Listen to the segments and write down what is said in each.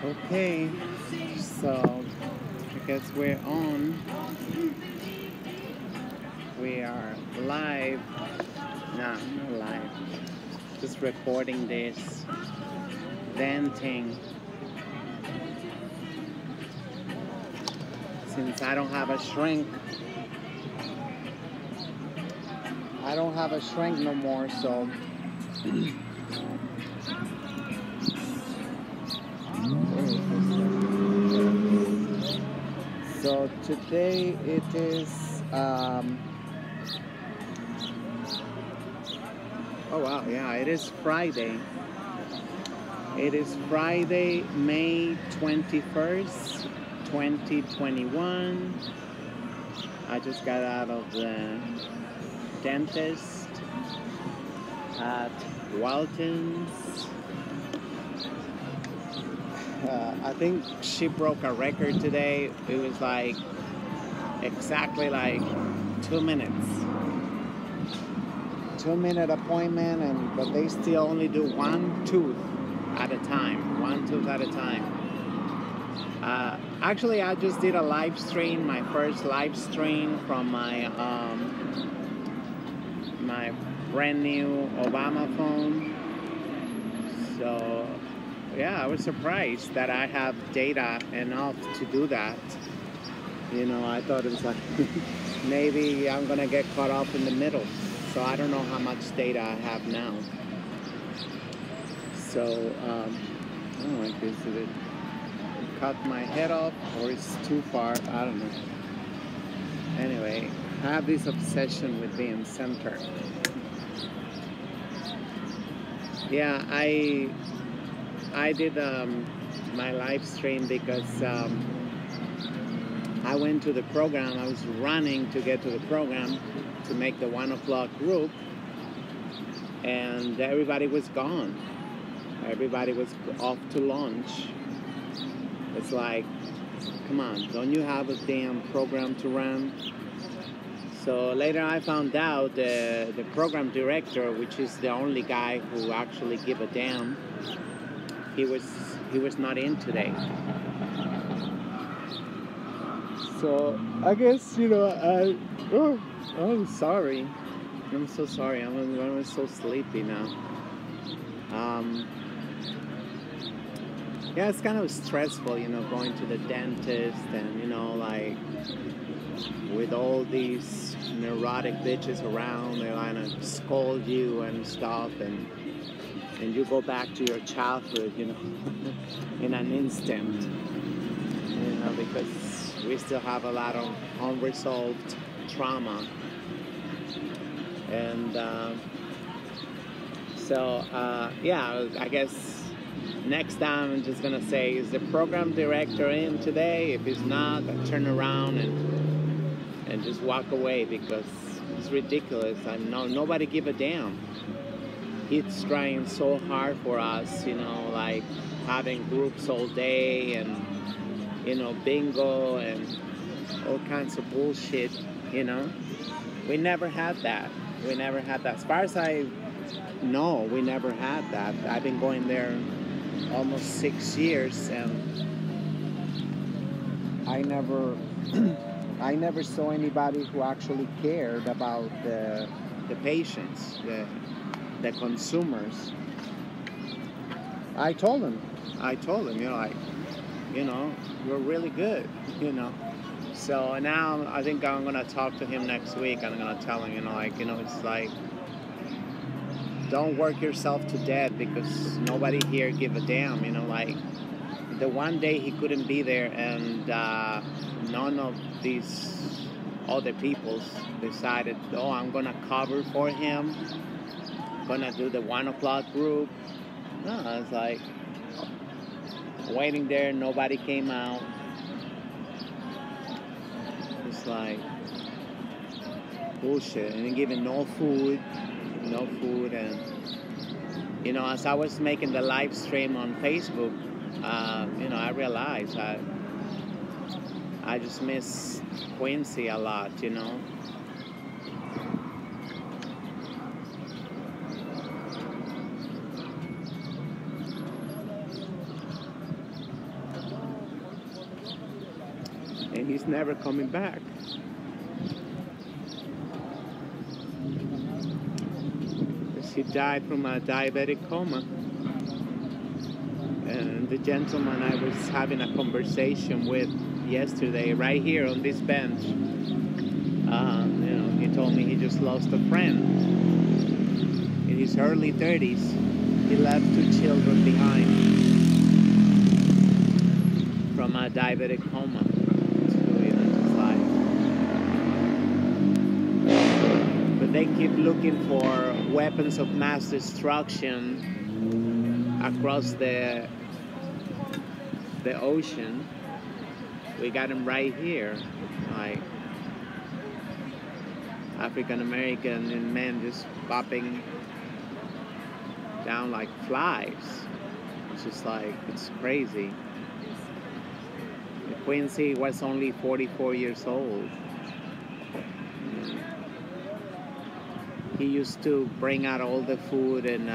Okay, so I guess we're on. We are live. No, not live. Just recording this, venting. Since I don't have a shrink no more, so so today it is oh wow, yeah, it is Friday. It is Friday, May 21st, 2021. I just got out of the dentist at Walton's. I think she broke a record today. It was like exactly like 2 minutes. 2 minute appointment, but they still only do one tooth at a time. One tooth at a time. Actually, I just did a live stream, my first live stream from my my brand new Obama phone. So yeah, I was surprised that I have data enough to do that. You know, I thought it was like maybe I'm gonna get caught up in the middle. So I don't know how much data I have now. So I don't know if it cut my head off or it's too far. I don't know. Anyway, I have this obsession with being centered. Yeah, I did my live stream because I went to the program. I was running to get to the program to make the 1 o'clock group, and everybody was gone. Everybody was off to lunch. It's like, come on, don't you have a damn program to run? So later I found out the program director, which is the only guy who actually give a damn, he was not in today. So I guess, you know, I'm sorry. I'm so sorry. I'm so sleepy now. Yeah, it's kind of stressful, you know, going to the dentist and, you know, like with all these neurotic bitches around, they want to scold you and stuff, and you go back to your childhood, you know, in an instant, you know, because we still have a lot of unresolved trauma. And yeah, I guess next time I'm just gonna say, is the program director in today? If he's not, I turn around and just walk away, because it's ridiculous. I know nobody give a damn. He's trying so hard for us, you know, like having groups all day and, you know, bingo and all kinds of bullshit, you know. We never had that. We never had that. As far as I know, we never had that. I've been going there almost 6 years, and I never I never saw anybody who actually cared about the patients, the consumers. I told them, you know, like, you know, you're really good, you know. So now I think I'm gonna talk to him next week, and I'm gonna tell him, you know, like, you know, it's like, don't work yourself to death, because nobody here give a damn, you know, like the one day he couldn't be there, and none of these other people decided, oh, I'm gonna cover for him, gonna do the 1 o'clock group. No, it's like waiting there, nobody came out. It's like bullshit, and giving no food, and you know, as I was making the live stream on Facebook, you know, I realized I just miss Quincy a lot, you know. and he's never coming back. Because he died from a diabetic coma. And the gentleman I was having a conversation with yesterday, right here on this bench, he told me he just lost a friend. In his early 30s, he left 2 children behind from a diabetic coma. But they keep looking for weapons of mass destruction across the ocean. We got them right here, like African American men just popping down like flies. It's just like, it's crazy. Quincy was only 44 years old. He used to bring out all the food in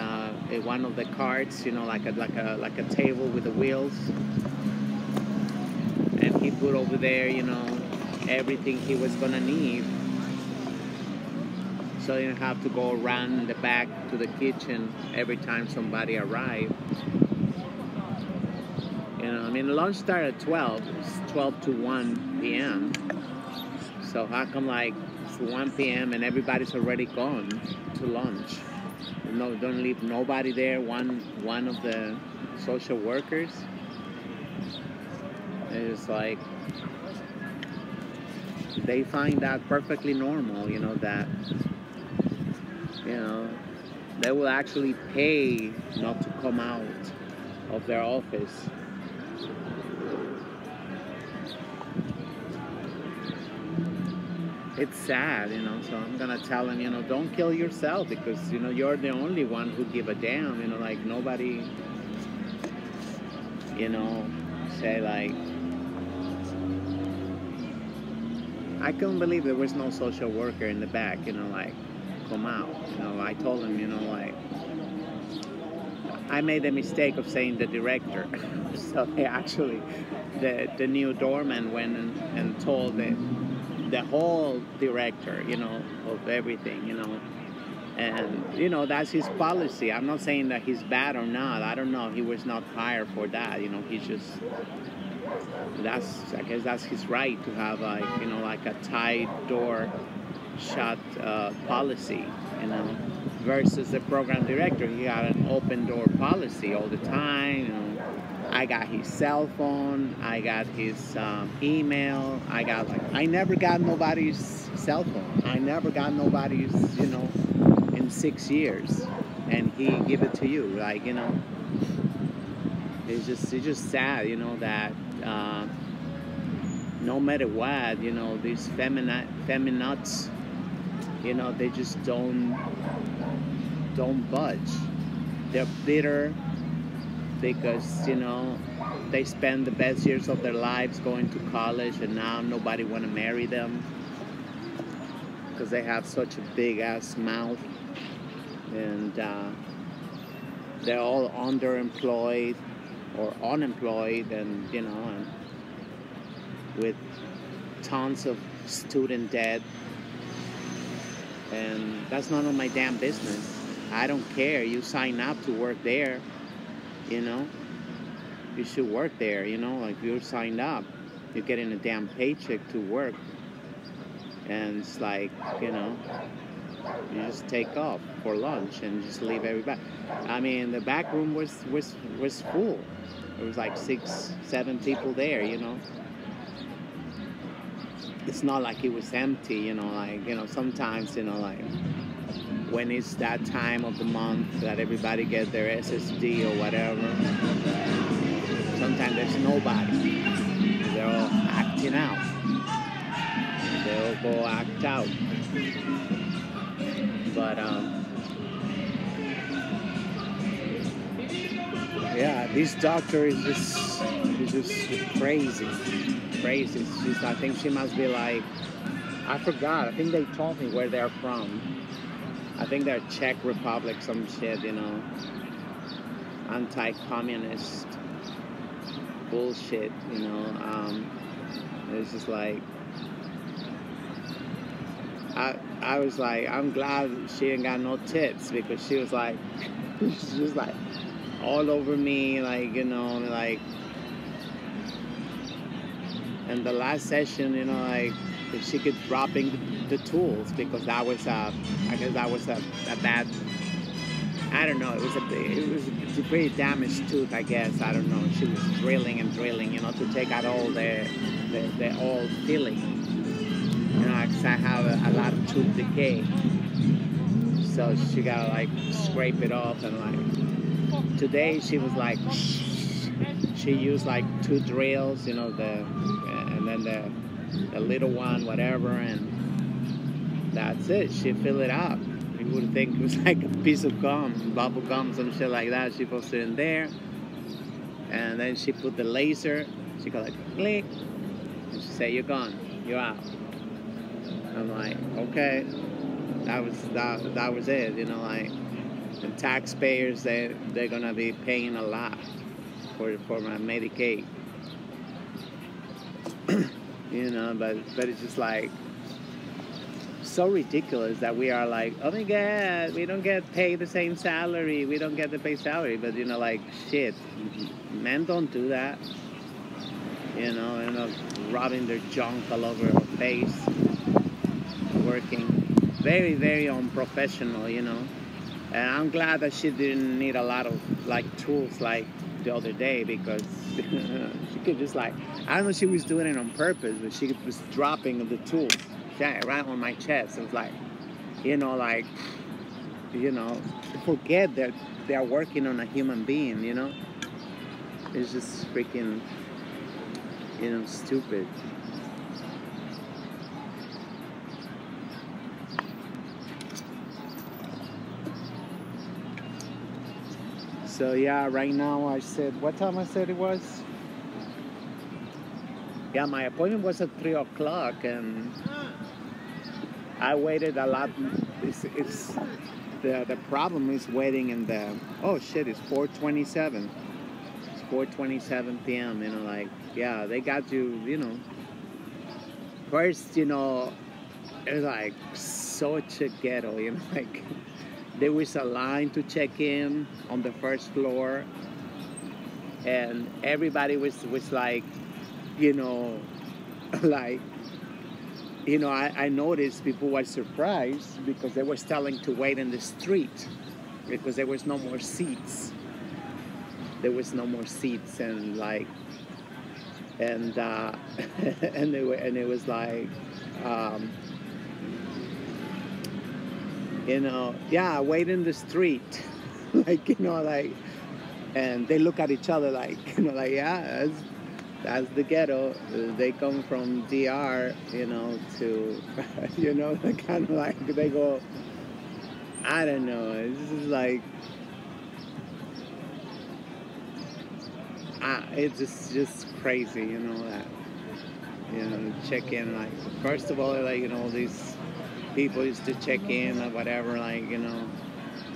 one of the carts, like a table with the wheels, and he put over there, everything he was gonna need, so he didn't have to go around in the back to the kitchen every time somebody arrived. Lunch started at 12. It's 12 to 1 p.m. So how come like it's 1 p.m. and everybody's already gone to lunch? No, don't leave nobody there. One of the social workers. It's like they find that perfectly normal. That they will actually pay not to come out of their office. It's sad, so I'm gonna tell him, don't kill yourself, because, you're the only one who give a damn, like nobody, say like, I couldn't believe there was no social worker in the back, like, come out, I told him, like, I made the mistake of saying the director, so they actually, the new doorman went and told the whole director, of everything, and, that's his policy. I'm not saying that he's bad or not. I don't know. He was not hired for that, he's just, I guess that's his right to have, like, like a tight door shut policy, versus the program director. He had an open door policy all the time, I got his cell phone, I got his email, I never got nobody's cell phone. I never got nobody's, in 6 years. And he give it to you, like, it's just sad, that no matter what, these feminazis, they just don't budge. They're bitter because, they spend the best years of their lives going to college, and now nobody want to marry them because they have such a big ass mouth, and they're all underemployed or unemployed, and and with tons of student debt, and that's none of my damn business. I don't care. You sign up to work there, you should work there, like you're signed up. You're getting a damn paycheck to work. And it's like, you just take off for lunch and just leave everybody. The back room was full. There was like 6, 7 people there, It's not like it was empty, sometimes, like when it's that time of the month that everybody get their SSD or whatever, sometimes there's nobody. They're all acting out. They'll go act out. But yeah, this doctor is just crazy. I think she must be like, I forgot. I think they told me where they're from. I think they're Czech Republic, some shit, anti-communist bullshit, It's just like, I was like, I'm glad she ain't got no tits, because she was like, she's just like all over me, like, you know, like, and the last session, you know, like, she kept dropping the tools, because that was I guess that was a bad, I don't know, it was a pretty damaged tooth, I guess, I don't know. She was drilling and drilling, you know, to take out all the old filling. You know, because I have a lot of tooth decay. So she gotta like scrape it off, and like today she was like, she used like 2 drills, you know, and then the little one, whatever, and that's it. She filled it up. You would think it was like a piece of gum, bubble gum, some shit like that. She puts it in there, and then she put the laser. She go like click, and she said, "You're gone. You're out." I'm like, okay, that was it, you know, like, the taxpayers, they're gonna be paying a lot for my Medicaid, you know, but it's just like so ridiculous that we are like, oh my God, we don't get paid the same salary, we don't get the paid salary, but you know, like, shit, men don't do that, you know, rubbing their junk all over her face. Working very, very unprofessional, you know, and I'm glad that she didn't need a lot of like tools like the other day, because she could just like, I don't know if she was doing it on purpose, but she was dropping the tools right on my chest. It was like, you know, like, you know, forget that they're working on a human being, you know. It's just freaking, you know, stupid. So yeah, right now I said, what time I said it was? Yeah, my appointment was at 3 o'clock, and I waited a lot. It's the problem is waiting in the, oh shit, it's 4:27. It's 4:27 p.m. You know, like, yeah, they got you, you know. First, you know, it was like such a ghetto, you know, like, there was a line to check in on the first floor, and everybody was like, you know, like, you know, I noticed people were surprised because they were telling to wait in the street because there was no more seats. There was no more seats, and like, and and it was like, you know, yeah, wait in the street, like, you know, like, and they look at each other like, you know, like, yeah, that's the ghetto. They come from DR, you know, to, you know, kind of like, they go, I don't know, it's just like, it's just crazy, you know, that, you know, check in, like, first of all, like, you know, these people used to check in or whatever, like, you know,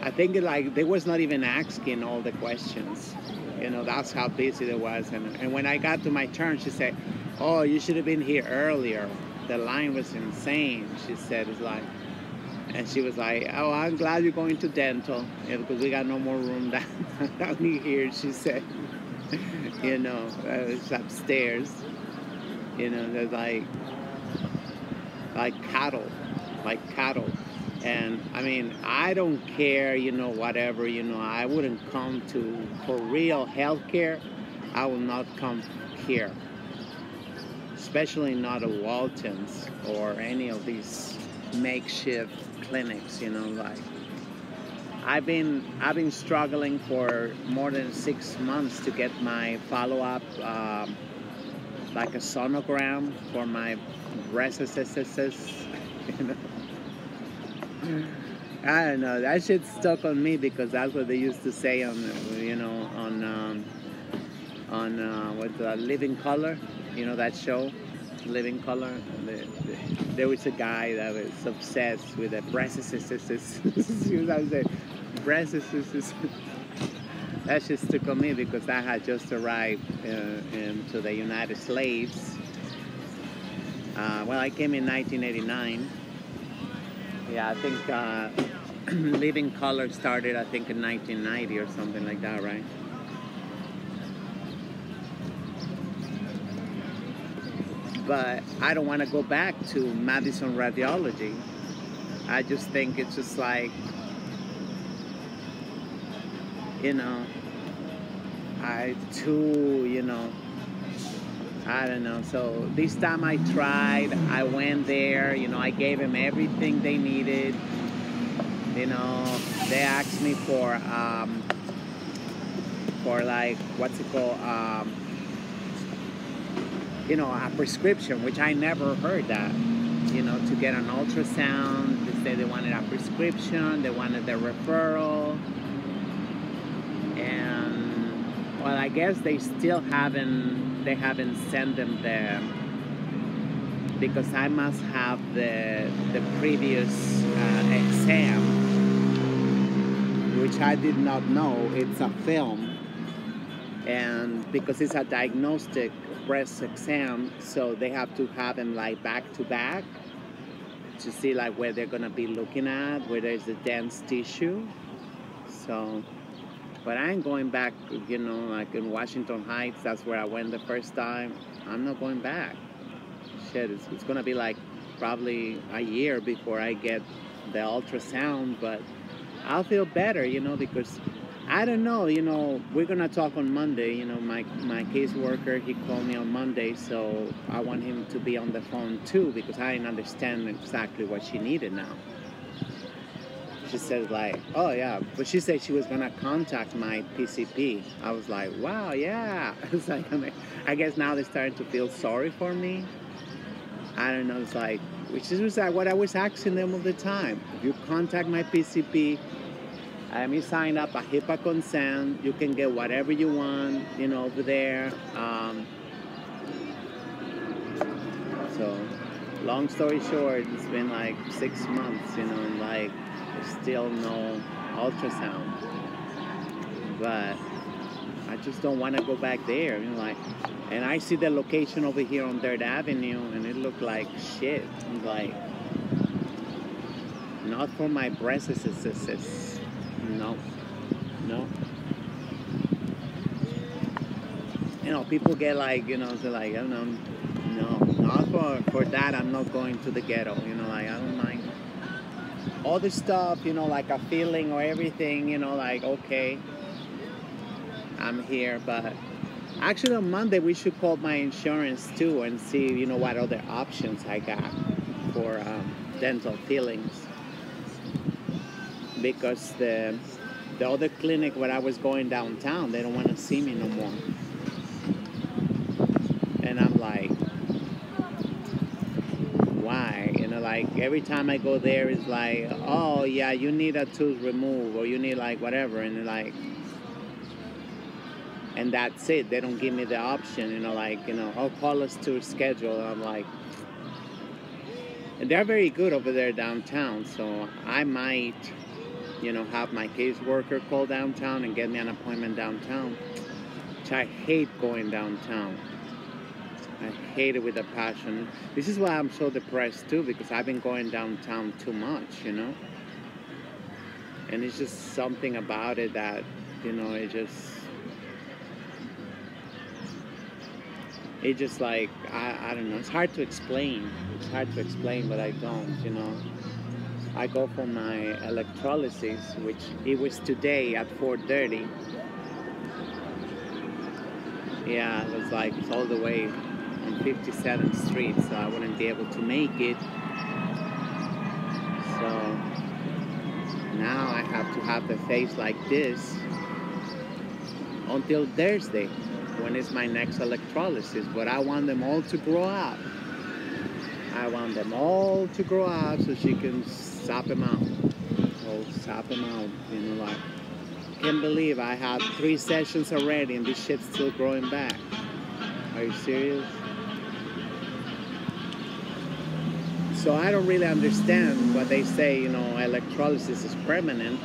I think like they was not even asking all the questions, you know, that's how busy there was. And when I got to my turn, she said, oh, you should have been here earlier, the line was insane, she said. It's like, and she was like, oh, I'm glad you're going to dental, because we got no more room down here, she said. You know, it's upstairs, you know, there's like cattle, and I mean, I don't care, you know, whatever, you know, I wouldn't come to, for real healthcare, I will not come here, especially not at Walton's or any of these makeshift clinics, you know, like, I've been struggling for more than 6 months to get my follow-up, like a sonogram for my breast, you know. I don't know, that shit stuck on me because that's what they used to say on, you know, on what's the Living Color, you know, that show, Living Color. There was a guy that was obsessed with the breast, he was always saying, breast, that shit stuck on me because I had just arrived into the United States, Well, I came in 1989. Yeah, I think Living Color started, I think, in 1990 or something like that, right? But I don't want to go back to Madison Radiology. I just think it's just like, you know, I don't know. So this time I tried, I went there, I gave them everything they needed. They asked me for like, what's it called? A prescription, which I never heard that. To get an ultrasound, they said they wanted a prescription, they wanted the referral. And, well, I guess they still haven't sent them there because I must have the previous exam, which I did not know. It's a film, and because it's a diagnostic breast exam, so they have to have them like back to back to see like where they're gonna be looking at, where there's the dense tissue. So, but I ain't going back, like in Washington Heights, that's where I went the first time. I'm not going back. Shit, it's gonna be like probably a year before I get the ultrasound, but I'll feel better, because I don't know, we're gonna talk on Monday. My caseworker, he called me on Monday, so I want him to be on the phone too, because I didn't understand exactly what she needed now. She said like, oh yeah, but she said she was gonna contact my PCP. I was like, wow, yeah. It's like, I guess now they're starting to feel sorry for me. I don't know, it's like, which is like what I was asking them all the time. If you contact my PCP, let me sign up a HIPAA consent. You can get whatever you want, over there. So, long story short, it's been like 6 months, and like, there's still no ultrasound. But I just don't want to go back there, and I see the location over here on 3rd Avenue, and it looked like shit. Like, not for my breasts. No. People get like, they're like, I don't know, no, not for that. I'm not going to the ghetto, like, I don't mind all this stuff, like a feeling or everything, like, okay, I'm here. But actually on Monday we should call my insurance too and see, what other options I got for dental fillings, because the other clinic where I was going downtown, they don't want to see me no more. And I'm like, why? Like every time I go there, it's like, oh yeah, you need a tooth removed, or you need like whatever, and like, and that's it. They don't give me the option, like, oh, call us to schedule. I'm like, and they're very good over there downtown, so I might, have my caseworker call downtown and get me an appointment downtown, which I hate going downtown. I hate it with a passion. This is why I'm so depressed too, because I've been going downtown too much, and it's just something about it that, it just like, I don't know, it's hard to explain. But I don't, I go for my electrolysis, which it was today at 4:30. Yeah, it was like, it's all the way on 57th Street, so I wouldn't be able to make it. So now I have to have the face like this until Thursday, when is my next electrolysis. But I want them all to grow up. I want them all to grow up so she can sop them out. Like, can't believe I had 3 sessions already and this shit's still growing back. Are you serious? So I don't really understand what they say, electrolysis is permanent,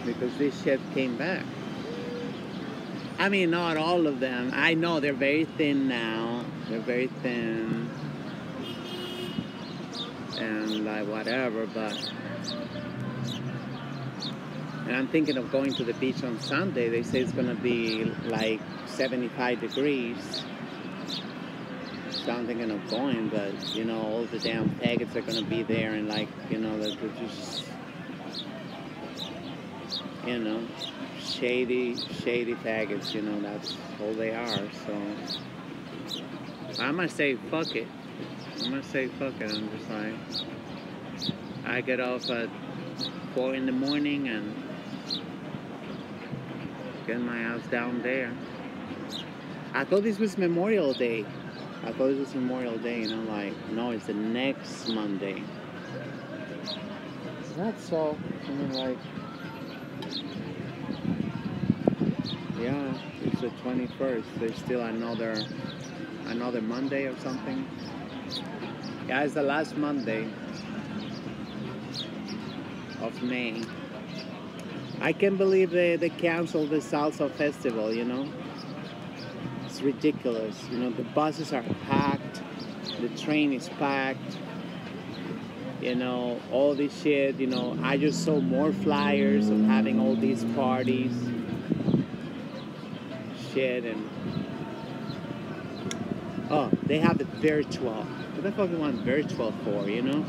because this shit came back. I mean, not all of them. I know they're very thin now. They're very thin. And like whatever, but... And I'm thinking of going to the beach on Sunday. They say it's gonna be like 75 degrees. So I'm thinking of going, but you know, all the damn faggots are gonna be there, and like, you know, they're just, you know, shady faggots, you know, that's all they are. So I'm gonna say fuck it. I'm gonna say fuck it. I'm just like, I get off at 4 in the morning and get my ass down there. I thought this was Memorial Day. I thought it was Memorial Day, and I'm like, no, it's the next Monday. That's all. I mean, like, yeah, it's the 21st. There's still another Monday or something. Yeah, it's the last Monday of May. I can't believe they canceled the Salsa Festival, you know? It's ridiculous. You know, the buses are packed, the train is packed, you know, all this shit, you know. I just saw more flyers of having all these parties. Shit, and... Oh, they have it virtual. What the fuck do you want virtual for, you know?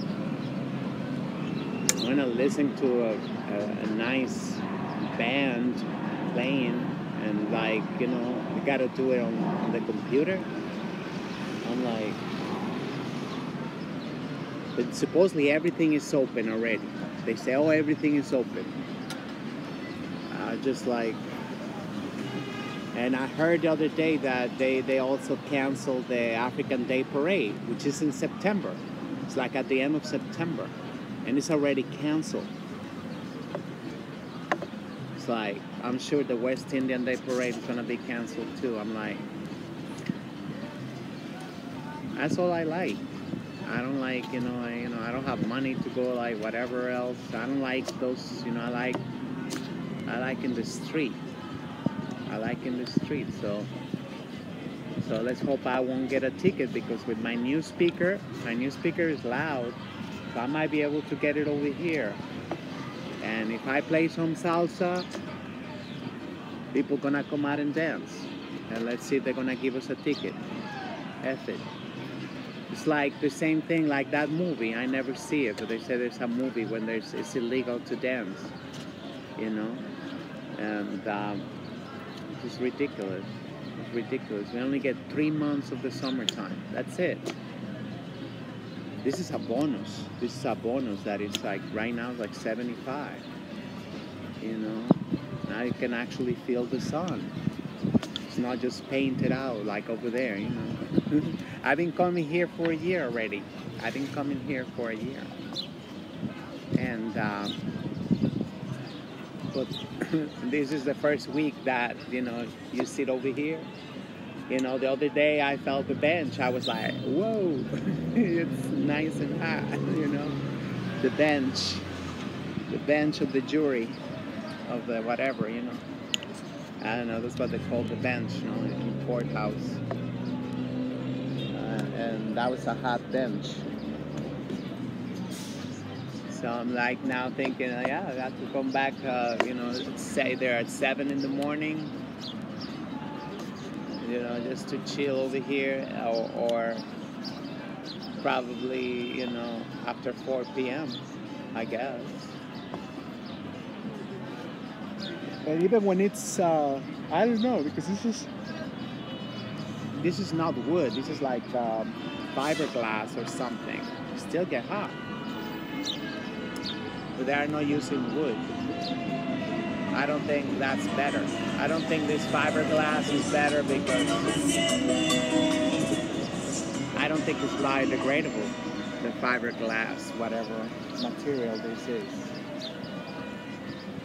I want to listen to a nice band playing, and like, you know, I gotta do it on the computer. I'm like, but supposedly everything is open already. They say, oh, everything is open. Just like, and I heard the other day that they also canceled the African Day Parade, which is in September. It's like at the end of September, and it's already canceled. It's like, I'm sure the West Indian Day Parade is gonna be canceled too. I'm like, that's all I like. I don't like, you know, I don't have money to go like whatever else. I don't like those, you know, I like in the street. I like in the street, so let's hope I won't get a ticket, because with my new speaker is loud, so I might be able to get it over here. And if I play some salsa, people gonna come out and dance. And let's see if they're gonna give us a ticket. F it. It's like the same thing like that movie. I never see it, but they say there's a movie when it's illegal to dance, you know? And it's ridiculous. It's ridiculous. We only get 3 months of the summertime. That's it. This is a bonus. This is a bonus that is like, right now, it's like 75. You know? Now you can actually feel the sun. It's not just painted out like over there, you know? I've been coming here for a year already. I've been coming here for a year. And, but this is the first week that, you know, you sit over here. You know, the other day I felt the bench. I was like, whoa, it's nice and hot, you know. The bench of the jury, of the whatever, you know. I don't know, that's what they call the bench, you know, in courthouse. And that was a hot bench. So I'm like now thinking, yeah, I got to come back, you know, say there at 7 in the morning, you know, just to chill over here, or probably, you know, after 4 p.m., I guess. But even when it's, I don't know, because this is not wood. This is like fiberglass or something. You still get hot. But they are not using wood. I don't think that's better. I don't think this fiberglass is better, because I don't think it's biodegradable, the fiberglass, whatever material this is.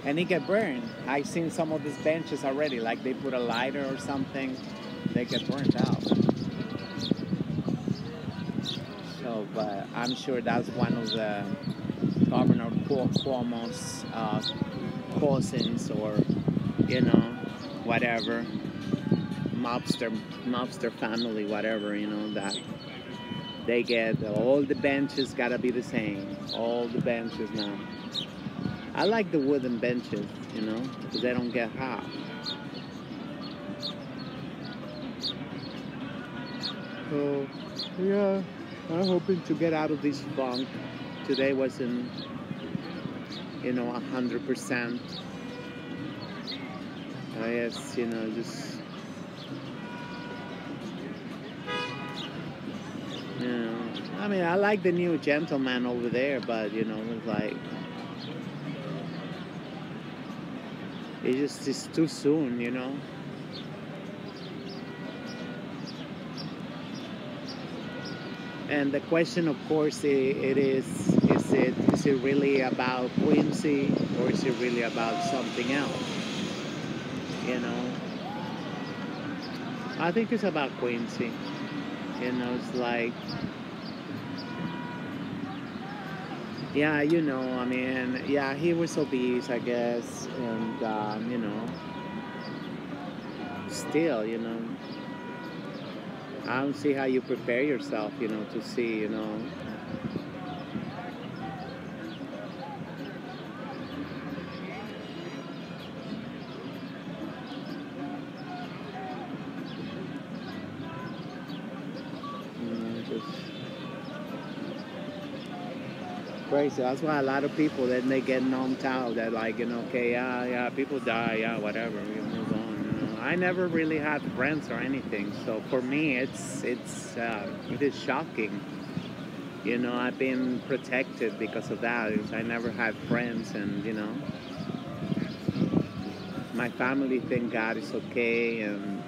And it get burned. I've seen some of these benches already, like they put a lighter or something, they get burnt out. So, but I'm sure that's one of the Governor Cuomo's cousins, or, you know, whatever. mobster family, whatever, you know, that they get all the benches gotta be the same. All the benches now. I like the wooden benches, you know, because they don't get hot. So, yeah, I'm hoping to get out of this funk. Today wasn't, you know, 100%. I guess, you know, just, you know, I mean, I like the new gentleman over there, but, you know, it's like, it's too soon, you know. And the question, of course, is it really about Quincy or is it really about something else? You know, I think it's about Quincy. You know, it's like, yeah, you know, I mean, yeah, he was obese, I guess, and you know, still, you know, I don't see how you prepare yourself, you know, to see, you know. Just crazy. That's why a lot of people, then they get numbed out. They're like, you know, okay, yeah, people die, yeah, whatever, we move on. You know, I never really had friends or anything, so for me, it is shocking. You know, I've been protected because of that. I never had friends, and you know, my family, thank God, is okay, and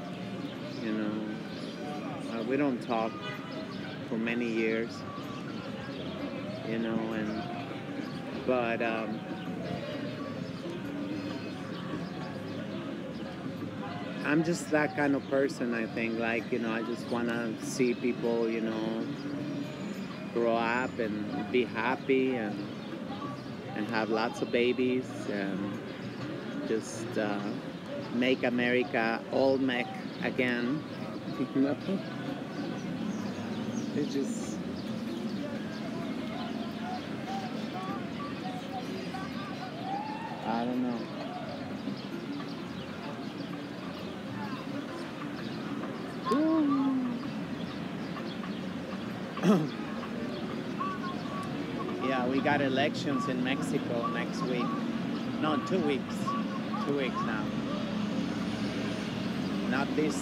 you know, we don't talk for many years. You know, but I'm just that kind of person, I think. Like, you know, I just want to see people, you know, grow up and be happy and have lots of babies and just make America all Mech again. You know, it's just, I don't know. Yeah, we got elections in Mexico next week. No, 2 weeks. 2 weeks now. Not this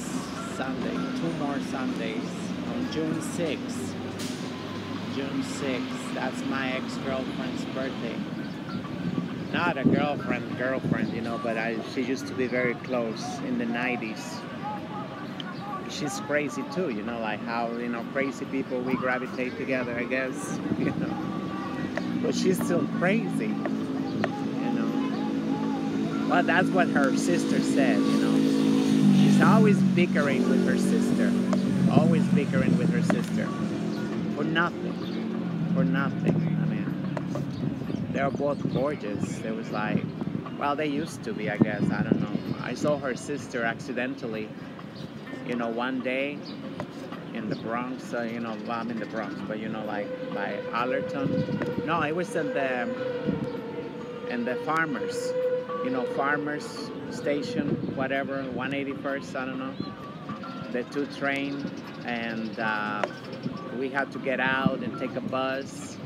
Sunday, 2 more Sundays on June 6th. June 6th. That's my ex-girlfriend's birthday. Not a girlfriend, you know, but she used to be very close in the 90s. She's crazy too, you know, like how, you know, crazy people, we gravitate together, I guess, you know. But she's still crazy, you know. Well, that's what her sister said, you know. She's always bickering with her sister. Always bickering with her sister. For nothing. For nothing. I mean, they're both gorgeous. It was like, well, they used to be, I guess. I don't know. I saw her sister accidentally, you know, one day in the Bronx, you know, well, I'm in the Bronx, but you know, like by Allerton. No, it was in the Farmers, you know, Farmers Station, whatever, 181st, I don't know, the 2 train, and we had to get out and take a bus,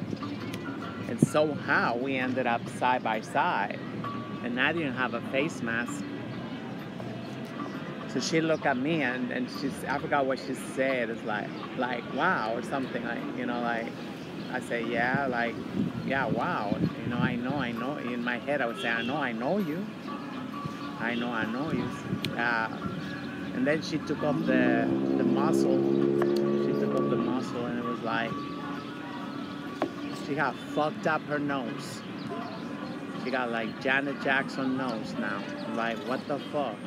and somehow we ended up side by side, and I didn't have a face mask. So she looked at me and I forgot what she said. It's like wow, or something, like, you know, like, I say, yeah, like, yeah, wow, you know, I know, in my head I would say, I know you. I know you. And then she took off the muzzle. She took off the muzzle, and it was like, she got fucked up her nose. She got like Janet Jackson nose now. Like, what the fuck?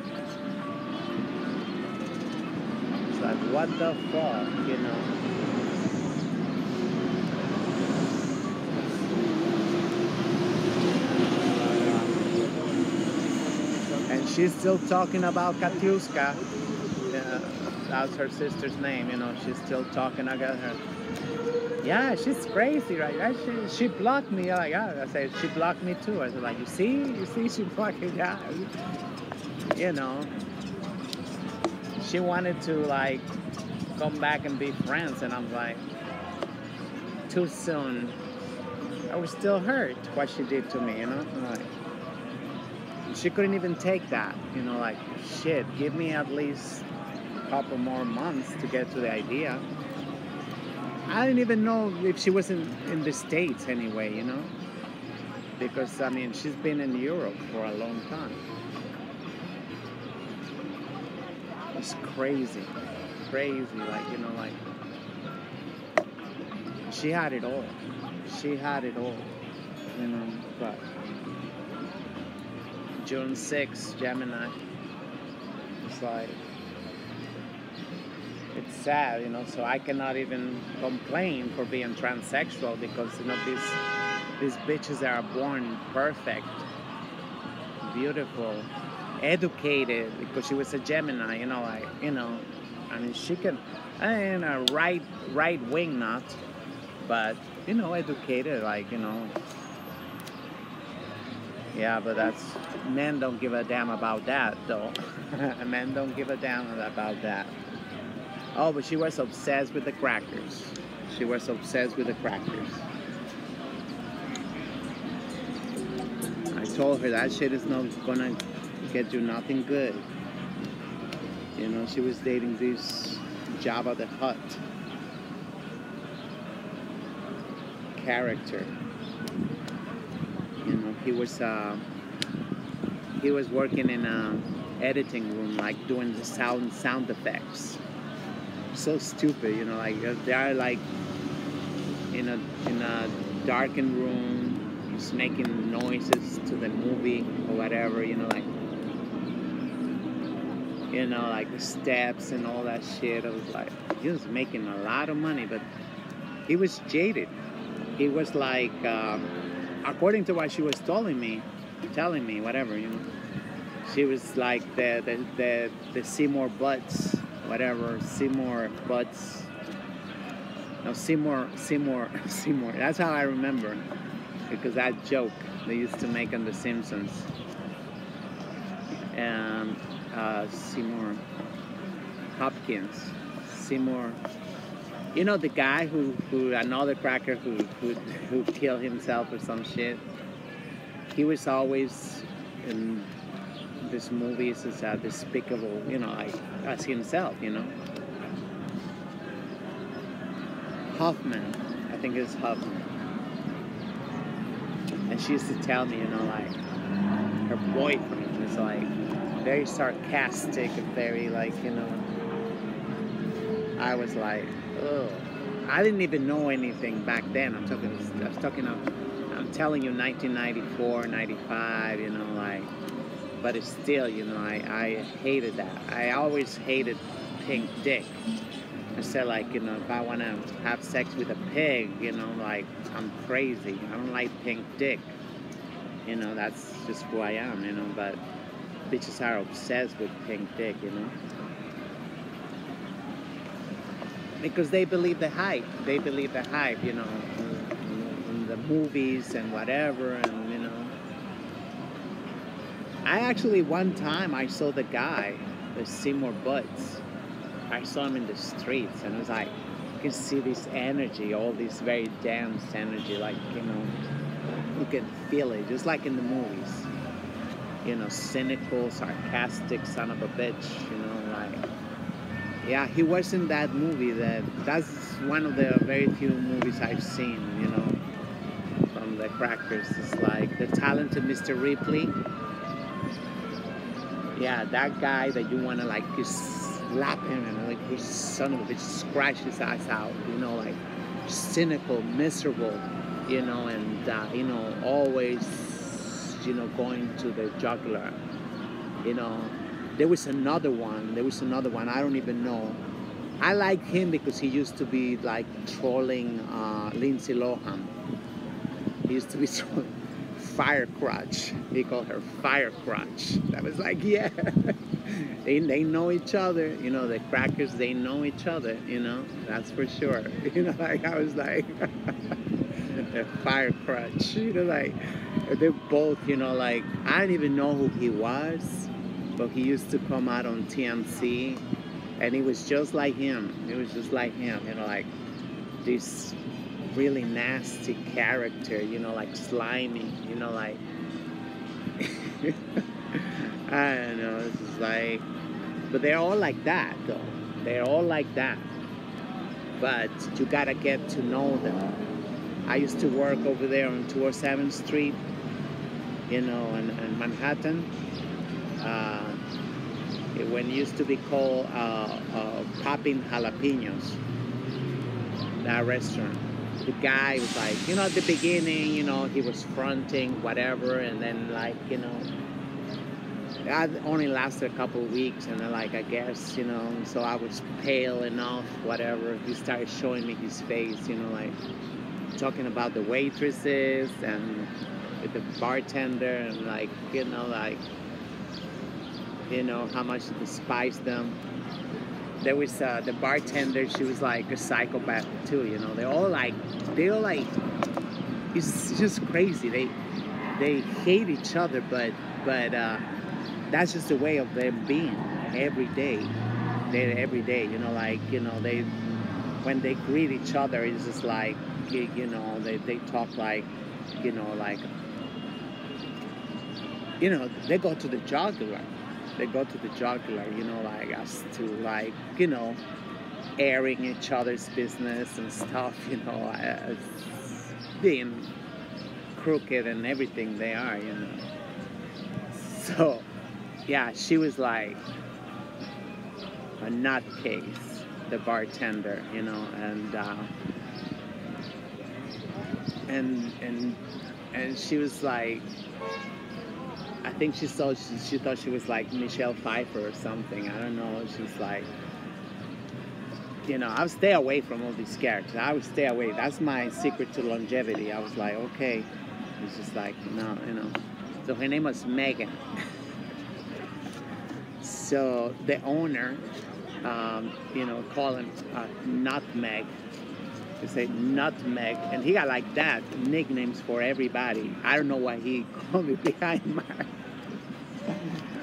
Like, what the fuck, you know? And she's still talking about Katiuska. Yeah, that's her sister's name. You know, she's still talking. I got her. Yeah, she's crazy, right? Yeah, she blocked me. Like, yeah, I said she blocked me too. I was like, you see, she blocked me. Yeah, you know, she wanted to like come back and be friends, and I'm like, too soon. I was still hurt what she did to me. You know, like she couldn't even take that. You know, like shit. Give me at least a couple more months to get to the idea. I didn't even know if she was in the States anyway, you know? Because, I mean, she's been in Europe for a long time. It's crazy. Crazy, like, you know, like... She had it all. She had it all, you know, but... June 6th, Gemini. It's like... It's sad, you know, so I cannot even complain for being transsexual because, you know, these bitches are born perfect, beautiful, educated, because she was a Gemini, you know, like, you know, I mean, she can, I mean, a right wing not, but, you know, educated, like, you know, yeah, but that's, men don't give a damn about that, though. Men don't give a damn about that. Oh, but she was obsessed with the crackers. She was obsessed with the crackers. I told her that shit is not gonna get you nothing good. You know, she was dating this Jabba the Hutt character. You know, he was working in a editing room, like doing the sound effects. So stupid, you know, like they are like in a darkened room, just making noises to the movie or whatever, you know, like the steps and all that shit. I was like, he was making a lot of money, but he was jaded. He was like, according to what she was telling me, whatever, you know, she was like the Seymour Butts. Whatever, Seymour Butts. No, Seymour. That's how I remember. Because that joke they used to make on The Simpsons. And Seymour Hopkins. Seymour. You know the guy who another cracker who killed himself or some shit? He was always in this movies is despicable, you know, like as himself, you know. Hoffman, I think it's Hoffman. And she used to tell me, you know, like her boyfriend was like very sarcastic and very like, you know. I was like, ugh. I didn't even know anything back then. I'm telling you 1994, 95, you know, like. But it's still, you know, I hated that. I always hated pink dick. I said, like, you know, if I want to have sex with a pig, you know, like, I'm crazy. I don't like pink dick. You know, that's just who I am, you know, but bitches are obsessed with pink dick, you know. Because they believe the hype. They believe the hype, you know, in the movies and whatever, and, you know. I actually, one time, I saw the guy, the Seymour Butts. I saw him in the streets, and it was like, you can see this energy, all this very dense energy, like, you know, you can feel it, just like in the movies. You know, cynical, sarcastic son of a bitch, you know, like, yeah, he was in that movie. That's one of the very few movies I've seen, you know, from the crackers. It's like The Talented Mr. Ripley. Yeah, that guy that you want to, like, just slap him and, like, this son of a bitch, scratch his ass out, you know, like, cynical, miserable, you know, and, you know, always, you know, going to the jugular, you know. There was another one, I don't even know. I like him because he used to be, like, trolling Lindsay Lohan. He used to be trolling. fire crotch. He called her fire crotch. I was like, yeah. They know each other. You know, the crackers, they know each other, you know. That's for sure. You know, like, I was like, a fire crotch. You know, like, they're both, you know, like, I didn't even know who he was, but he used to come out on TMC, and he was just like him. It was just like him, you know, like, this really nasty character, you know, like slimy, you know, like, I don't know, it's just like, but they're all like that, though. They're all like that. But you gotta get to know them. I used to work over there on 207th Street, you know, in Manhattan. When it used to be called Popping Jalapenos, that restaurant. The guy was like, you know, at the beginning, you know, he was fronting, whatever, and then, like, you know, that only lasted a couple of weeks, and then, like, I guess, you know, so I was pale enough, whatever. He started showing me his face, you know, like, talking about the waitresses and with the bartender, and, like, you know, how much he despised them. There was the bartender, she was like a psychopath too, you know. They're all like, it's just crazy. They hate each other, but that's just the way of them being every day. Every day, you know, like, you know, when they greet each other, it's just like, you know, they talk like, you know, like, you know, they go to the jugular. They go to the jugular, you know, like, as to, like, you know, airing each other's business and stuff, you know, as being crooked and everything they are, you know. So, yeah, she was like a nutcase, the bartender, you know, and she was like, I think she thought she was like Michelle Pfeiffer or something. I don't know. She's like, you know, I would stay away from all these characters. I would stay away. That's my secret to longevity. I was like, okay. It's just like, no, you know. So her name was Megan. So the owner, you know, called him Nutmeg. They say Nutmeg, and he got like that nicknames for everybody. I don't know why he called me behind my.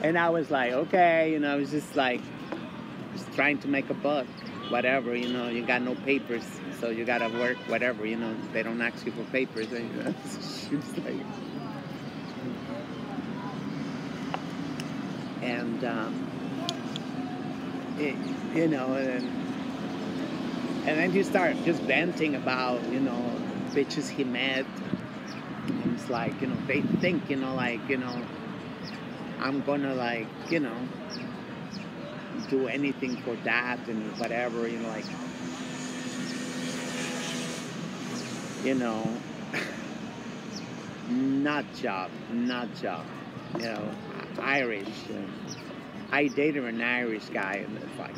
And I was like, okay, you know, I was just like, just trying to make a buck, whatever, you know. You got no papers, so you gotta work, whatever, you know. They don't ask you for papers. And, you know, she was like, and you know, and then you start just venting about, you know, bitches he met. And it's like, you know, they think, you know, like, you know, I'm gonna, like, you know, do anything for that and whatever, you know, like, you know, nut job, you know, Irish. I dated an Irish guy, and it's like,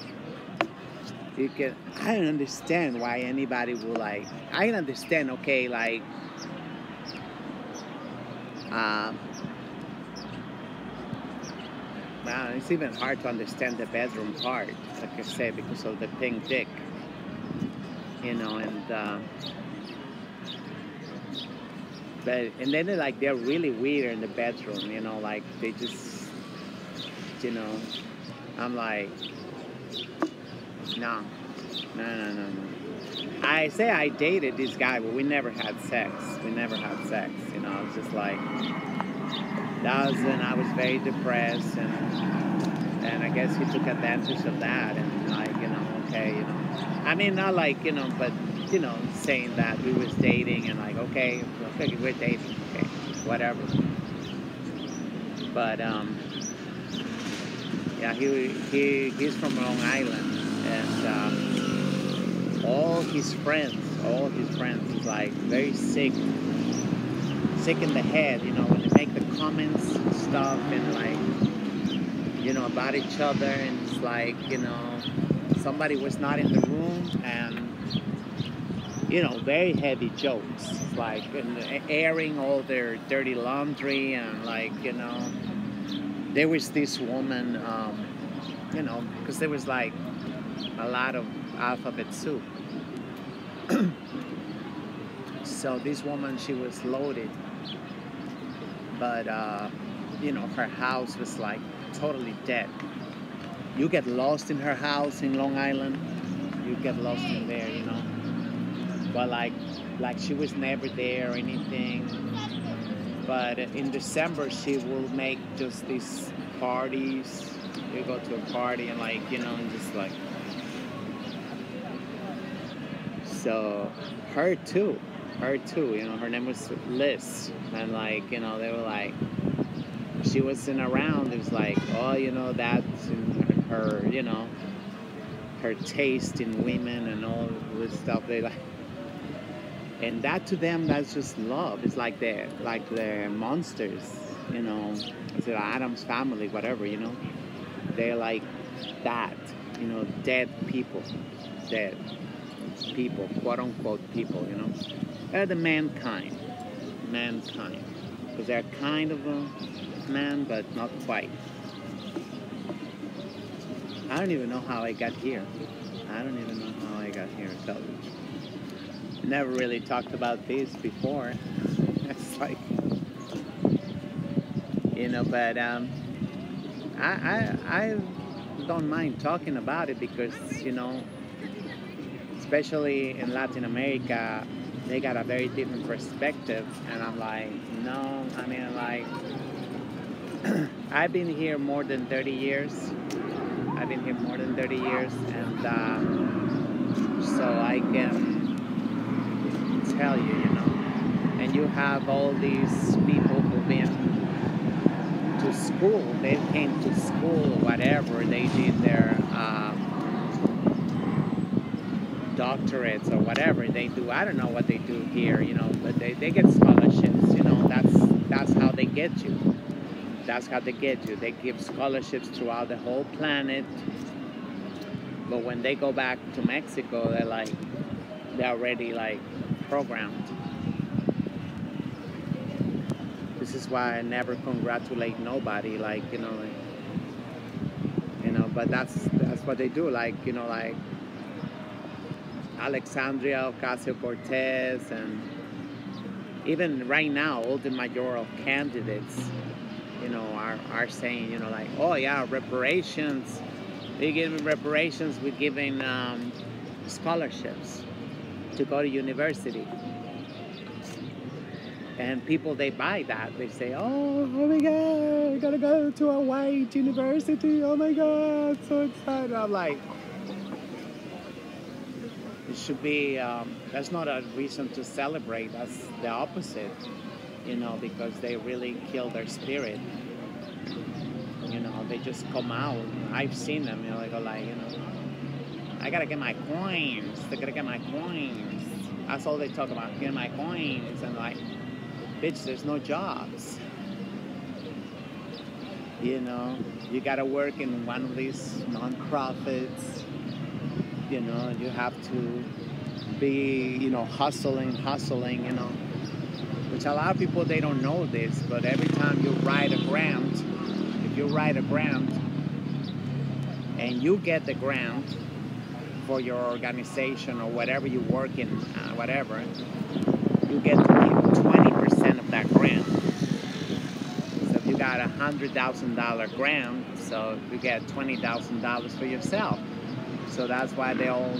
I don't understand why anybody will, like, I understand, okay, like, well, it's even hard to understand the bedroom part, like I said, because of the pink dick, you know, and then they're really weird in the bedroom, you know, like, they just, you know, I'm like, no. I say I dated this guy, but we never had sex. You know. I was just like, that was when I was very depressed, and I guess he took advantage of that, and, like, you know, okay, you know. I mean, not like, you know, but, you know, saying that we was dating, and like, okay, we're dating, okay, whatever. But yeah, he's from Long Island, and all his friends is like very sick in the head, you know, when they make the comments and stuff, and, like, you know, about each other, and it's like, you know, somebody was not in the room, and, you know, very heavy jokes, like airing all their dirty laundry, and like, there was this woman, because there was like a lot of alphabet soup. So this woman, she was loaded, but her house was like totally dead. You get lost in her house in Long Island, you get lost in there, but like she was never there or anything. But in December she will make just these parties. You go to a party and and just like, so her too, her name was Liz, and they were like, she wasn't around. It was like, oh, that's her, her taste in women and all this stuff. They like, and that to them, that's just love. It's like the monsters, it's the Addams family, whatever, They're like that, dead people, quote unquote people, They're the mankind, because they're kind of a man, but not quite. I don't even know how I got here. So, never really talked about this before. It's like, but I don't mind talking about it because, especially in Latin America, they got a very different perspective, and I'm like, no, I've been here more than 30 years. And so I can tell you, and you have all these people who've been to school. They came to school, whatever. They did their doctorates or whatever they do. I don't know what they do here, but they get scholarships. That's how they get you. They give scholarships throughout the whole planet. But when they go back to Mexico, they're already programmed. This is why I never congratulate nobody, but that's what they do, Alexandria Ocasio-Cortez, and even right now, all the mayoral candidates, are saying, oh yeah, reparations. They give reparations. We're giving scholarships to go to university. And people, they buy that. They say, oh my God, I gotta go to a white university. Oh my God, so excited. I'm like, it should be, that's not a reason to celebrate. That's the opposite, because they really kill their spirit. They just come out. I've seen them, they go I gotta get my coins. That's all they talk about, getting my coins. And bitch, there's no jobs. You gotta work in one of these non-profits. You have to be, hustling, which a lot of people, they don't know this, but every time you write a grant, if you write a grant and you get the grant for your organization or whatever you work in, whatever, you get to keep 20% of that grant. So if you got $100,000 grant, so you get $20,000 for yourself. So that's why they all,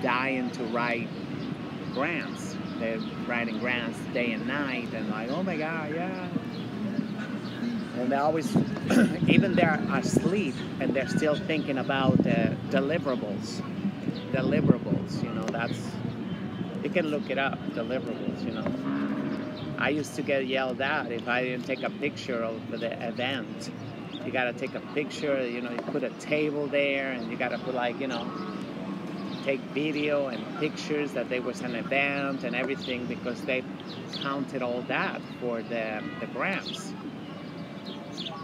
dying to write grants. They're writing grants day and night, and oh my God, yeah. And they always, even they're asleep, and they're still thinking about deliverables. That's, you can look it up, deliverables, I used to get yelled at if I didn't take a picture of the event. You gotta take a picture, you put a table there, and you gotta put take video and pictures that there was an event and everything, because they counted all that for the grants.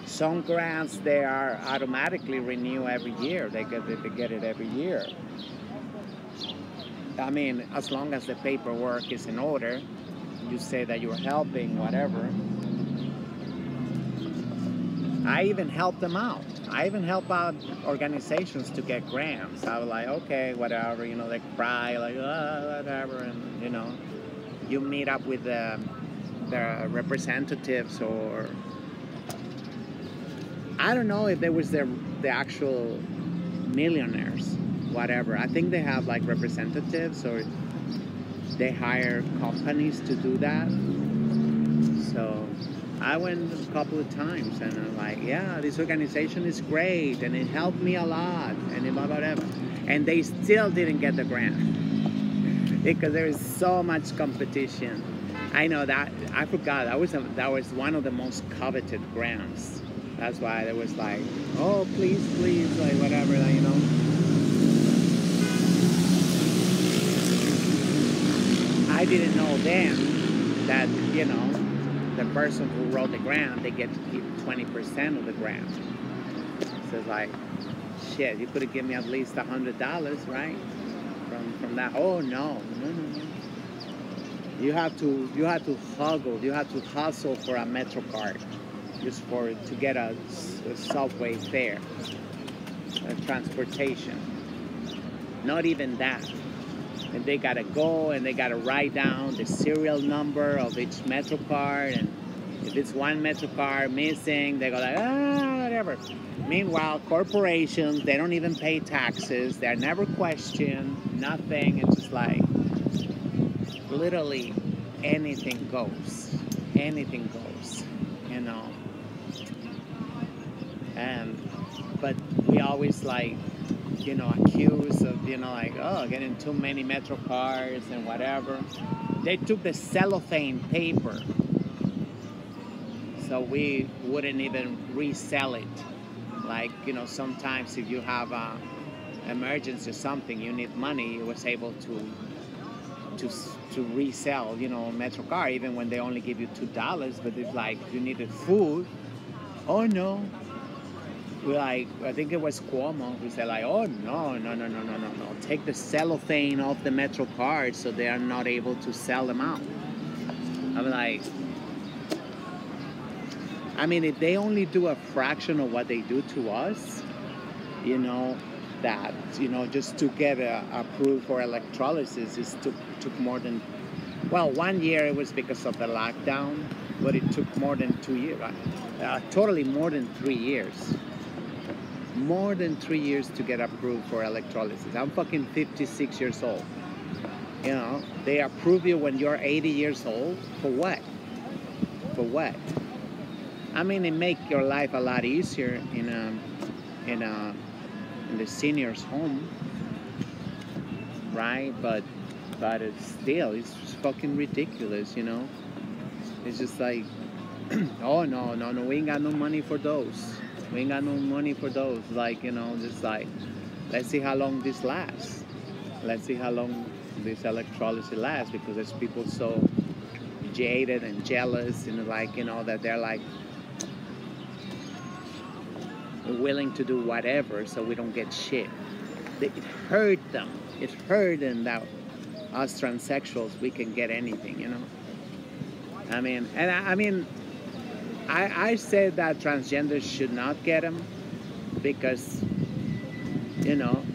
Some grants, they are automatically renewed every year. They get it every year. I mean, as long as the paperwork is in order, you say that you're helping, whatever. I even help them out. I even help out organizations to get grants. I was like, okay, whatever, you know, they cry, like, whatever, and, you know, you meet up with the representatives, or I don't know if there was the actual millionaires, whatever. I think they have like representatives, or they hire companies to do that. So I went a couple of times, and I'm like, yeah, this organization is great, and it helped me a lot, and whatever. And they still didn't get the grant because there is so much competition. I know that, I forgot, that was one of the most coveted grants. That's why there was like, oh, please, like whatever, like, you know. I didn't know then that, you know, the person who wrote the grant, they get to keep 20% of the grant. So it's like, shit, you could have given me at least $100, right? From that. Oh no. You have to hustle for a Metro card, just to get a subway fare, a transportation. Not even that. And they gotta go and they gotta write down the serial number of each Metro card, and if it's one Metro card missing, they go like, whatever. Meanwhile, corporations, they don't even pay taxes, they're never questioned, nothing. It's just like, literally anything goes, you know. But we always like, you know, accused of, you know, like, oh, getting too many Metro cards and whatever. They took the cellophane paper, so we wouldn't even resell it. Like, you know, sometimes if you have a emergency or something, you need money, you was able to resell, you know, Metro card, even when they only give you $2. But it's like, you needed food. Oh no. Like, I think it was Cuomo who said like, oh no, take the cellophane off the Metro cards so they are not able to sell them out. I'm like, I mean, if they only do a fraction of what they do to us, you know, that, you know, just to get approved for electrolysis, it took more than, well, 1 year it was because of the lockdown, but it took more than 2 years, totally more than 3 years. More than 3 years to get approved for electrolysis. I'm fucking 56 years old. You know, they approve you when you're 80 years old. For what? For what? I mean, it make your life a lot easier in the seniors' home, right? But it's still, it's just fucking ridiculous, you know? It's just like, oh no, we ain't got no money for those. We ain't got no money for those. Like, you know, just like, let's see how long this lasts. Let's see how long this electrolysis lasts, because there's people so jaded and jealous, and like, you know, that they're like willing to do whatever so we don't get shit. It hurt them. It hurt them that us transsexuals, we can get anything, you know? I mean, and I mean, I said that transgenders should not get them because, you know,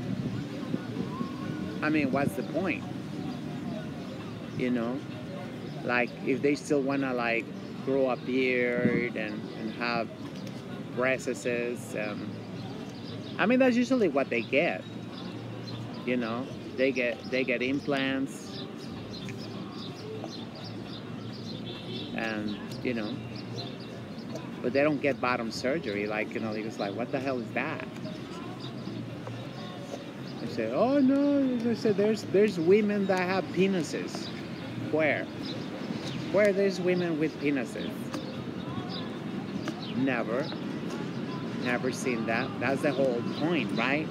I mean, what's the point? You know, like, if they still want to, like, grow a beard and have breasts, I mean, that's usually what they get, you know? They get implants, and, you know, but they don't get bottom surgery. Like, you know, they just like, what the hell is that? They say, oh no, they said there's women that have penises. Where there's women with penises? Never seen that. That's the whole point, right?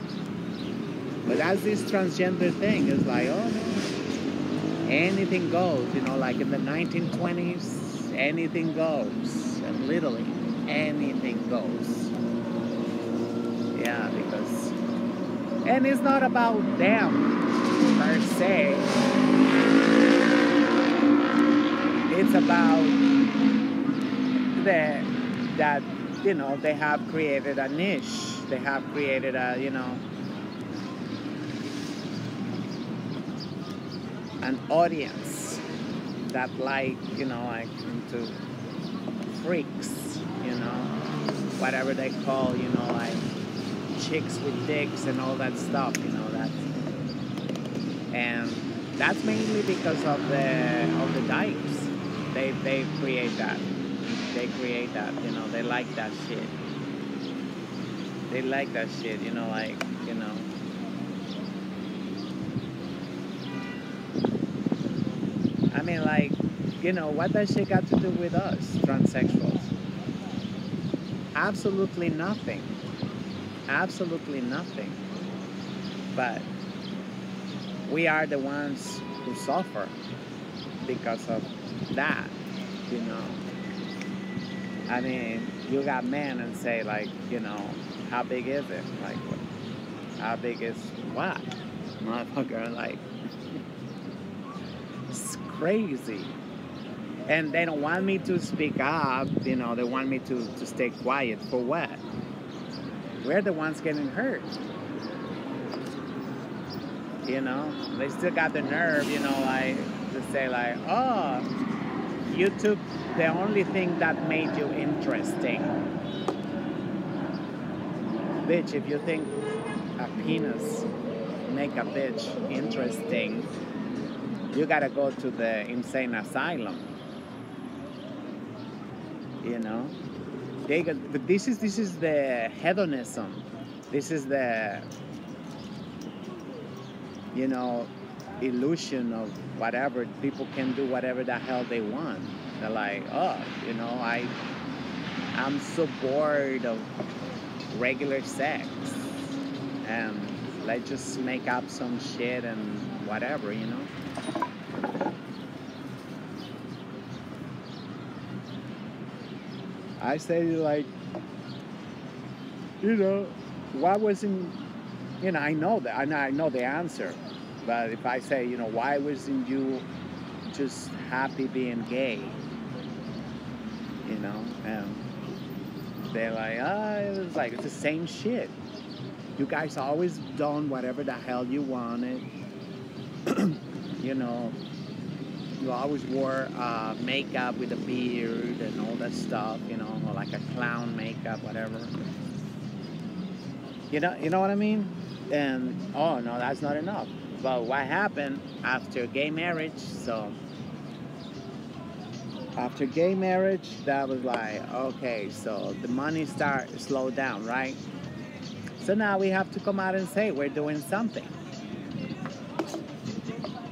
But that's this transgender thing. It's like, oh no, anything goes, you know, like in the 1920s, anything goes, and literally anything goes. Yeah, because, and it's not about them, per se. It's about that they have created a niche. They have created a an audience that like into freaks, whatever they call like chicks with dicks and all that stuff, and that's mainly because of the dykes. They create that. They create that, they like that shit. They like that shit, I mean, like, what that shit got to do with us, transsexuals? Absolutely nothing. Absolutely nothing. But we are the ones who suffer because of that, I mean, you got men and say, like, how big is it? Like, how big is what? Motherfucker, like, it's crazy. And they don't want me to speak up, they want me to stay quiet. For what? We're the ones getting hurt. They still got the nerve, like, to say, like, oh, you took the only thing that made you interesting. Bitch, if you think a penis make a bitch interesting, you gotta go to the insane asylum. But this is the hedonism. This is the illusion of whatever. People can do whatever the hell they want. They're like, oh, I'm so bored of regular sex, and let's just make up some shit and whatever, I say, like, why wasn't, I know that, I know the answer, but if I say, why wasn't you just happy being gay, and they're like, it's the same shit. You guys always done whatever the hell you wanted. You always wore makeup with a beard and all that stuff, or like a clown makeup, whatever. You know what I mean? And, oh, no, that's not enough. But what happened after gay marriage? So after gay marriage, that was like, okay, so the money slow down, right? So now we have to come out and say we're doing something.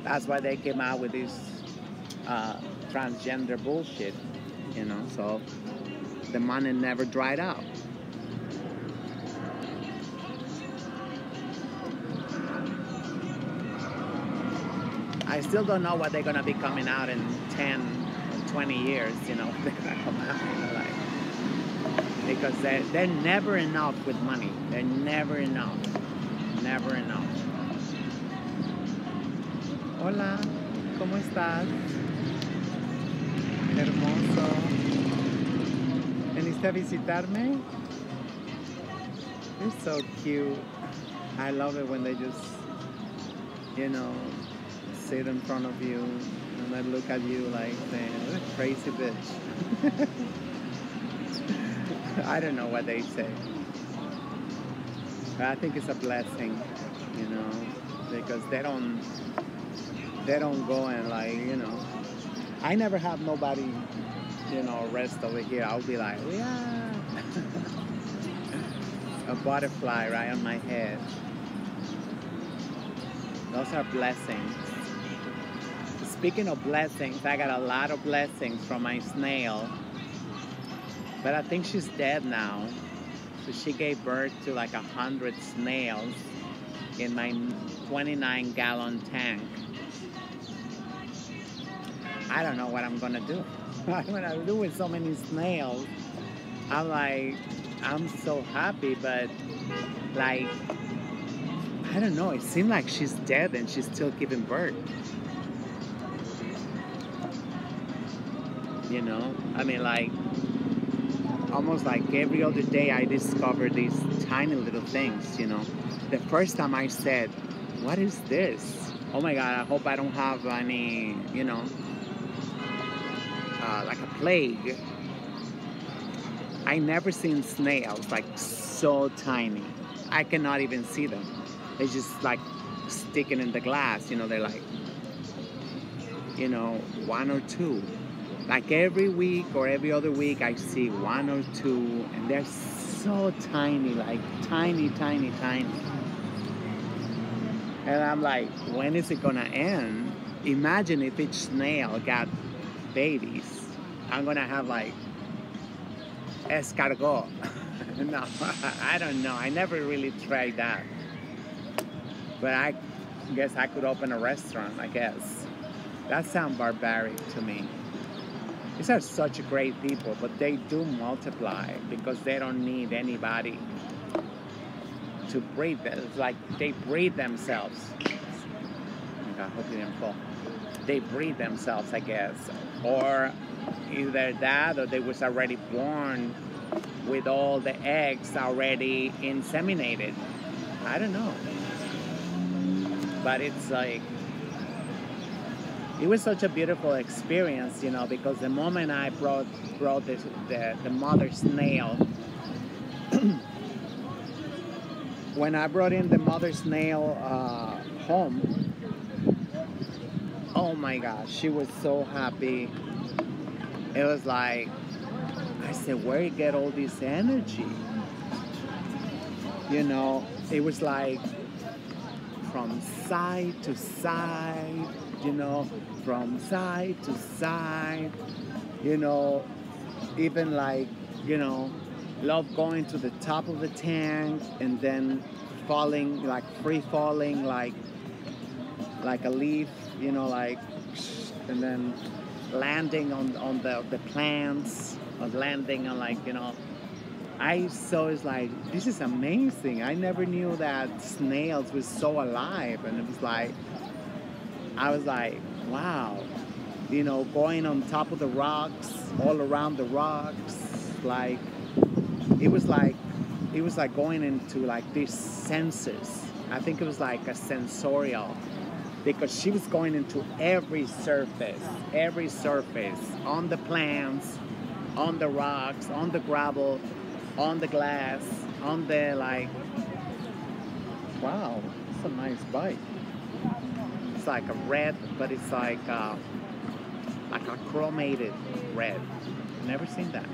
That's why they came out with this transgender bullshit, so the money never dried out. I still don't know what they're gonna be coming out in 10 or 20 years, they're gonna come out, like, because they're never enough with money. They're never enough. Never enough. Hola, ¿cómo estás? Hermoso. ¿Veniste a visitarme? You're so cute. I love it when they just, sit in front of you and they look at you like saying, what a crazy bitch. I don't know what they say. But I think it's a blessing, because they don't go and, like, I never have nobody, rest over here. I'll be like, yeah. A butterfly right on my head. Those are blessings. Speaking of blessings, I got a lot of blessings from my snail. But I think she's dead now. So she gave birth to like 100 snails in my 29-gallon tank. I don't know what I'm gonna do. What I'm gonna do with so many snails. I'm so happy, but like, I don't know, it seemed like she's dead and she's still giving birth. You know, I mean, like, almost like every other day I discover these tiny little things, you know. The first time I said, what is this? Oh my God, I hope I don't have any, you know, like a plague. I never seen snails like so tiny. I cannot even see them. They're just like sticking in the glass, you know, they're like, you know, one or two. Like every week or every other week I see one or two, and they're so tiny, like tiny, tiny, tiny. And I'm like, when is it gonna end? Imagine if each snail got babies. I'm gonna have like escargot. No, I don't know. I never really tried that. But I guess I could open a restaurant, I guess. That sounds barbaric to me. These are such great people, but they do multiply because they don't need anybody to breed them. It's like they breed themselves. Oh God, I hope you didn't fall. They breed themselves, I guess. Or either that or they was already born with all the eggs already inseminated. I don't know. But it's like, it was such a beautiful experience, you know, because the moment I brought the mother snail, when I brought in the mother snail home, oh my gosh, she was so happy. It was like, I said, where you get all this energy? You know, it was like from side to side, you know, from side to side, you know, even like, you know, love going to the top of the tank and then falling, like free falling, like a leaf, you know, like, and then landing on the plants, or landing on, like, you know, I saw, it's like, this is amazing. I never knew that snails were so alive. And it was like, I was like, wow, you know, going on top of the rocks, all around the rocks, like, it was like going into like these senses. I think it was like a sensorial, because she was going into every surface, on the plants, on the rocks, on the gravel, on the glass, on the, like, wow, it's a nice bike. It's like a red, but it's like a chromated red. Never seen that.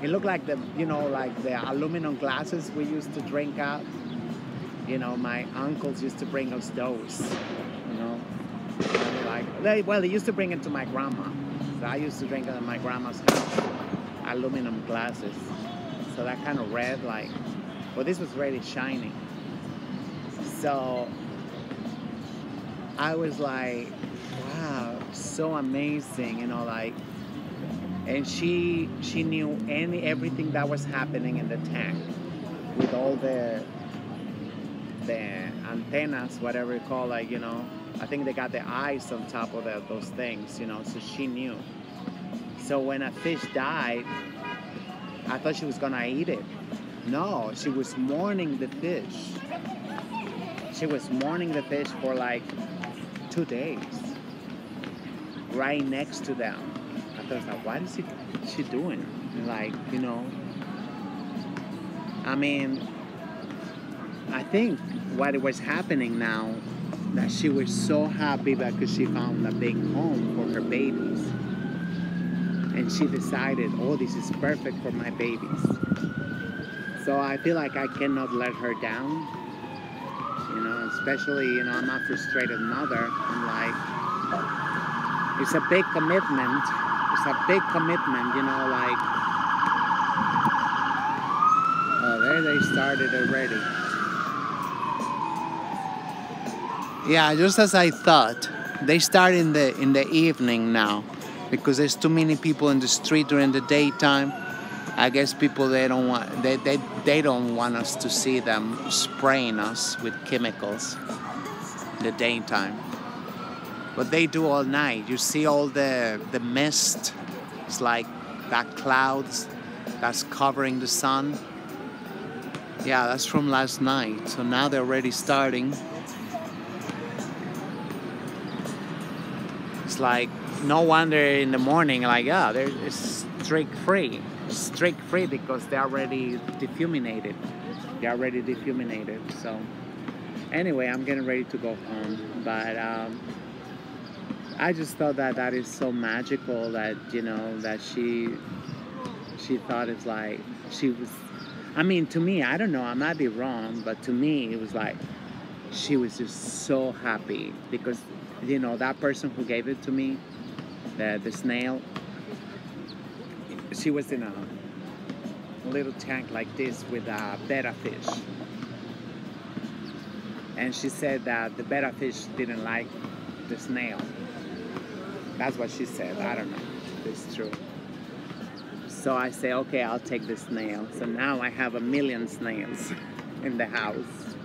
It looked like the, you know, like the aluminum glasses we used to drink out. You know, my uncles used to bring us those, you know. Well, they used to bring it to my grandma. So I used to drink it at my grandma's house. Aluminum glasses. So that kind of red, like, well, this was really shiny. So I was like, wow, so amazing, you know, like, and she knew everything that was happening in the tank with all the antennas, whatever you call, like, you know, I think they got the eyes on top of those things, you know, so she knew. So when a fish died, I thought she was gonna eat it. No, she was mourning the fish. She was mourning the fish for like 2 days, right next to them. I thought, like, what is she doing? Like, you know, I mean, I think what was happening now, that she was so happy because she found a big home for her babies. And she decided, oh, this is perfect for my babies. So I feel like I cannot let her down. You know, especially, you know, I'm a frustrated mother. I'm like, it's a big commitment. It's a big commitment, you know, like, oh, there they started already. Yeah, just as I thought. They start in the evening now, because there's too many people in the street during the daytime. I guess people, they don't want us to see them spraying us with chemicals in the daytime. But they do all night. You see all the mist. It's like that clouds that's covering the sun. Yeah, that's from last night. So now they're already starting. It's like no wonder in the morning, like, yeah, it's streak free. Streak free because they're already defuminated. They're already defuminated. So anyway, I'm getting ready to go home. But I just thought that is so magical that, you know, that she thought it's like she was. I mean, to me, I don't know, I might be wrong, but to me, it was like she was just so happy because, you know, that person who gave it to me, the snail, she was in a little tank like this with a betta fish. And she said that the betta fish didn't like the snail. That's what she said. I don't know if it's true. So I say, okay, I'll take the snail. So now I have 1,000,000 snails in the house.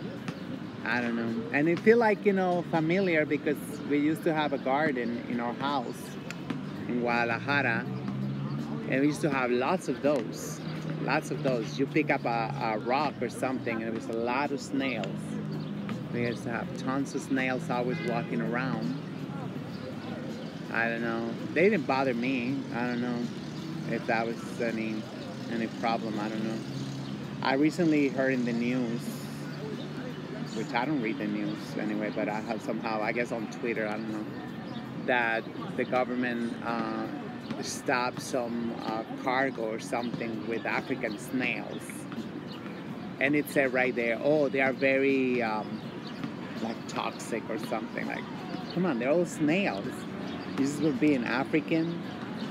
I don't know. And it feel like, you know, familiar because we used to have a garden in our house in Guadalajara. And we used to have lots of those. Lots of those. You pick up a rock or something and there was a lot of snails. We used to have tons of snails always walking around. I don't know. They didn't bother me. I don't know if that was any problem. I don't know. I recently heard in the news, which I don't read the news anyway, but I have somehow, I guess on Twitter, I don't know, that the government stopped some cargo or something with African snails. And it said right there, oh, they are very like toxic or something. Like, come on, they're all snails. This would be an African.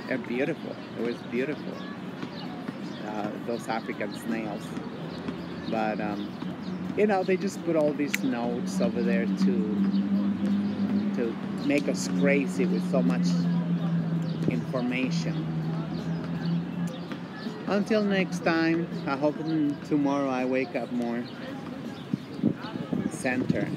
They're beautiful. It was beautiful. Those African snails. But you know, they just put all these notes over there to make us crazy with so much information. Until next time, I hope tomorrow I wake up more centered.